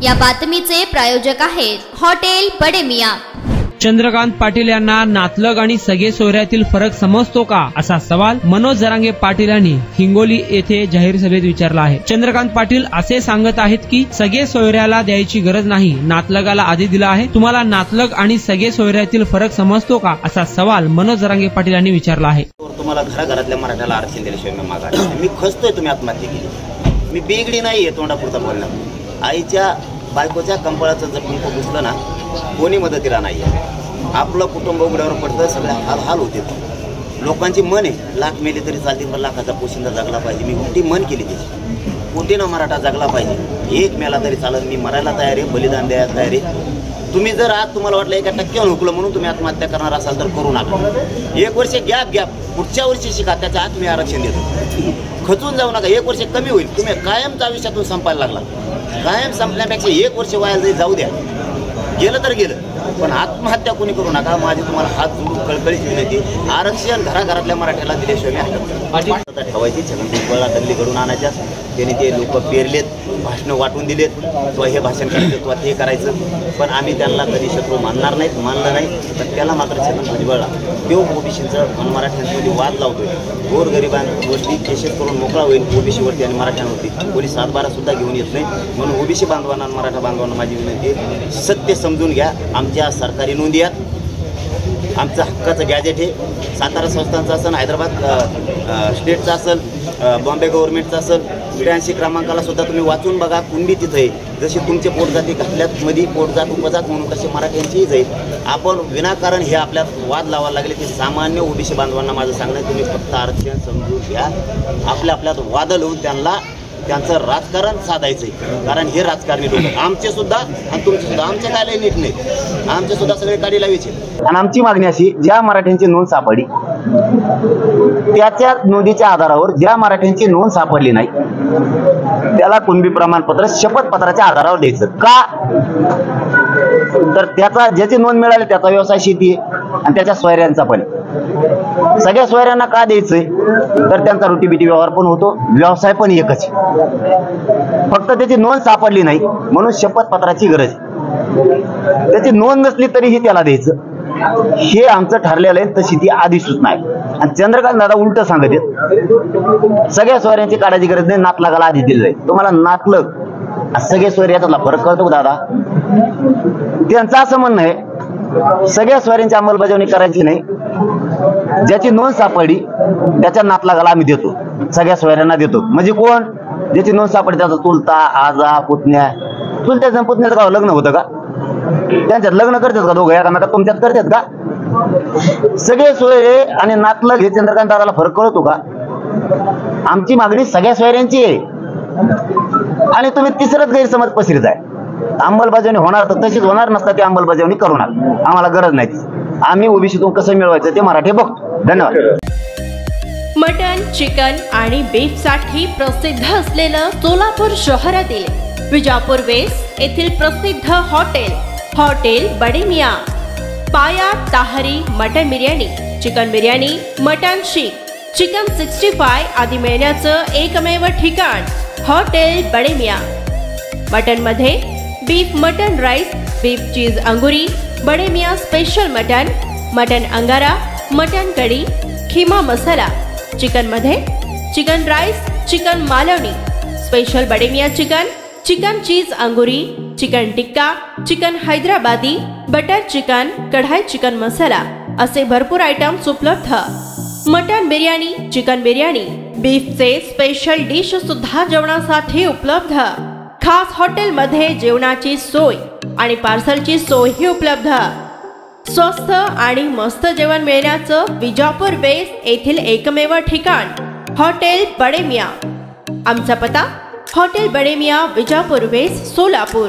या बातमीचे प्रायोजक आहेत हॉटेल बडे मियां। चंद्रकांत पाटील यांना नातलग आणि सगळे सोयऱ्यातील फरक समजतो का, असा सवाल मनोज जरांगे पाटील यांनी हिंगोली येथे जाहीर सभेत विचारला आहे। चंद्रकांत पाटील असे सांगत आहेत की सगळे सोयऱ्याला द्यायची गरज नाही, नातलगाला आधी दिला आहे। तुम्हाला नातलग आणि सगळे सोयऱ्यातील फरक समजतो का, असा सवाल मनोज जरांगे पाटील यांनी विचारला आहे। तुम्हाला घराघरातल्या मराठ्याला आरक्षण दिल्याशिवाय मी मागा मी खचतोय, तुम्ही आत्महत्या केली, मी बेगडी नाहीये तोंडापुरता बोलणार। आईच्या बायकोच्या कंपळाचं जर कुंप घुसलं ना, कोणी मदतीला नाही आहे। आपलं कुटुंब उघड्यावर पडतं, सगळ्या हाल होते। लोकांची मन आहे लाख मेले तरी चालतील, पण लाखाचा पोशिंदा जगला पाहिजे। मी उलटी मन केली त्याची, कोटीनं मराठा जगला पाहिजे। एक मेला तरी चालत, मी मरायला तयार आहे, बलिदान द्यायला तयार आहे। तुम्ही जर आज तुम्हाला वाटलं 1% हुकलं म्हणून तुम्ही आत्महत्या करणार असाल तर करू नका। 1 वर्ष गॅप पुढच्या वर्षी शिका, त्याच्या आत मी आरक्षण देतो। खचून जाऊ नका, 1 वर्ष कमी होईल, तुम्ही कायमच्या आयुष्यातून संपायला लागला। कायम संपण्यापेक्षा 1 वर्ष वाया जाऊ द्या, गेलं तर गेलं, पण आत्महत्या कोणी करू नका। माझी तुम्हाला हात जोडून कळकळीची विनंती, आरक्षण घराघरातल्या मराठ्याला दिल्याशिवाय मी ठेवायची। छगन भुजबळला दिल्ली घडून आणायच्या, त्यांनी ते लोक पेरलेत, भाषणं वाटून दिलेत, तो हे भाषण करायचं, तो ते करायचं, पण आम्ही त्यांना कधी शत्रू मानणार नाहीत, मानलं नाही। तर त्याला मात्र छगन भुजबळला तो ओबीसीचं मराठ्यांमध्ये वाद लावतोय, गोरगरिबांवरती केसेस करून मोकळा होईल ओबीसीवरती आणि मराठ्यांवरती। कोणी 7-12 सुद्धा घेऊन येत नाही, म्हणून ओबीसी बांधवांना मराठा बांधवांना माझी विनंती आहे, सत्य समजून घ्या। आमच्या सरकारी नोंदी आहेत, आमचं हक्काचं गॅजेट आहे। सातारा संस्थांचं असेल, हैदराबाद स्टेटचं असेल, बॉम्बे गव्हर्नमेंटचं असेल, 83 क्रमांकाला सुद्धा तुम्ही वाचून बघा, कुंडी तिथं आहे। जसे तुमचे पोटजाती घातल्यात मध्ये पोटजात उपजात म्हणून तसे मराठ्यांचीच आहे। आपण विनाकारण हे आपल्यात वाद लावायला लागले, ते सामान्य ओबीसी बांधवांना माझं सांगणं आहे, तुम्ही फक्त आरक्षण समजून घ्या। आपल्यात वाद लावून त्यांचं राजकारण साधायचंय, कारण हे राजकारणी लोक आमचे सुद्धा आणि तुमचे सुद्धा, आमचे काय लय नीट नाही, आमचे सुद्धा सगळे काढी लावायचे। आणि आमची मागणी अशी, ज्या मराठ्यांची नोंद सापडली त्याच्या नोंदीच्या आधारावर ज्या मराठ्यांची नोंद सापडली नाही त्याला कुणबी प्रमाणपत्र शपथपत्राच्या आधारावर द्यायचं का, तर त्याचा ज्याची नोंद मिळाली त्याचा व्यवसाय शेती आहे आणि त्याच्या सोयऱ्यांचा पण। सगळ्या सोयऱ्यांना का द्यायचंय, तर त्यांचा रोटीबिटी व्यवहार पण होतो, व्यवसाय पण एकच, फक्त त्याची नोंद सापडली नाही म्हणून शपथपत्राची गरज आहे। त्याची नोंद नसली तरीही त्याला द्यायचं, हे आमचं ठरलेलं आहे, तशी ती आदिसूच नाही। आणि चंद्रकांत दादा उलट सांगत आहेत, सगळ्या सोयऱ्यांची काढायची गरज नाही, नातलगाला आधी दिलं जाईल। तुम्हाला नातलग सगळे सोयरे यातला फरक कळतो दादा? त्यांचं असं म्हणणं आहे सगळ्या सोयऱ्यांची अंमलबजावणी करायची नाही, ज्याची नोंद सापडली त्याच्या नातलगाला आम्ही देतो, सगळ्या सोयऱ्यांना देतो। म्हणजे कोण? ज्याची नोंद सापडली त्याचा चुलता, आजा, पुतण्या। चुलत्याचं पुतण्याचं गाव लग्न होतं का? त्यांच्यात लग्न करतात का दोघं एकामेका? तुमच्यात करतात का? सगळे सोयरे आणि नातलग हे चंद्रकांत दादाला फरक कळतो का? आमची मागणी सगळ्या सोयऱ्यांची आहे आणि तुम्ही तिसरंच गैरसमज पसरीत आहे। अंमलबजावणी होणार तर तशीच होणार, नसता ती अंमलबजावणी करू नका, आम्हाला गरज नाही। आम्ही ओबीसीतून कसं मिळवायचं ते मराठी बघतो। धन्यवाद। मटन, चिकन आणि बीफ साठी प्रसिद्ध असलेलं सोलापूर शहरातील विजापूर वेस्ट येथील प्रसिद्ध हॉटेल बडे मियां। पाया ताहरी mutton biryani, chicken biryani, mutton seekh, chicken 65 आदी मिळण्याचं एकमेव ठिकाण हॉटेल बडे मियां। मटन मध्ये beef mutton rice, beef cheese अंगुरी, Bade Miyan special mutton, mutton अंगारा, मटन कढी, खिमा मसाला। चिकन मध्ये chicken rice, chicken Malvani, special Bade Miyan chicken, chicken cheese अंगुरी, chicken tikka, chicken Hyderabadi, butter chicken, kadai chicken masala असे भरपूर आयटम्स उपलब्ध। मटन बिर्याणी, चिकन बिर्याणी, बीफचे स्पेशल डिश सुद्धा जेवणासाठी उपलब्ध। खास हॉटेलमध्ये जेवणाची सोय आणि पार्सलची सोयही उपलब्ध। स्वस्त आणि मस्त जेवण मिळण्याचं विजापूर वेस्ट येथील एकमेव ठिकाण हॉटेल बडे मियां। आमचा पत्ता हॉटेल बडे मियां, विजापूर वेस्ट, सोलापूर।